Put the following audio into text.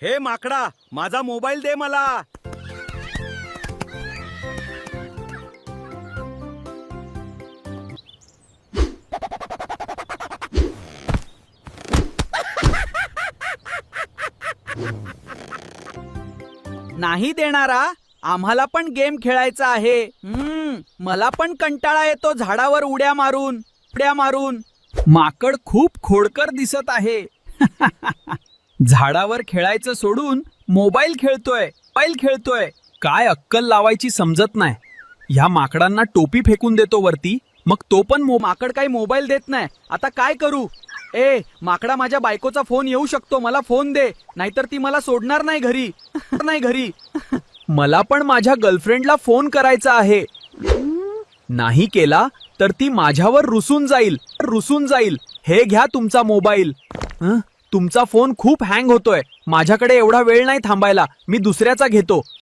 हे माकडा, माझा मोबाईल दे मला. नाही देणारा. आम्हाला पण गेम खेळायचा आहे. मला पण कंटाळा येतो झाडावर उड्या मारून. माकड खूप खोडकर दिसत आहे. झाडावर खेळायचं सोडून मोबाईल खेळतोय. काय अक्कल लावायची समजत नाही. ह्या माकडांना टोपी फेकून देतो वरती, मग तो पण माकड काही मोबाईल देत नाही. आता काय करू? माकडा, माझ्या बायकोचा फोन येऊ शकतो, मला फोन दे, नाहीतर ती मला सोडणार नाही घरी. मला पण माझ्या गर्लफ्रेंडला फोन करायचा आहे. नाही केला तर ती माझ्यावर रुसून जाईल. हे घ्या तुमचा मोबाईल. तुमचा फोन खूप हँग होतोय. माझ्याकडे एवढा वेळ नाही थांबायला. मी दुसऱ्याचा घेतो.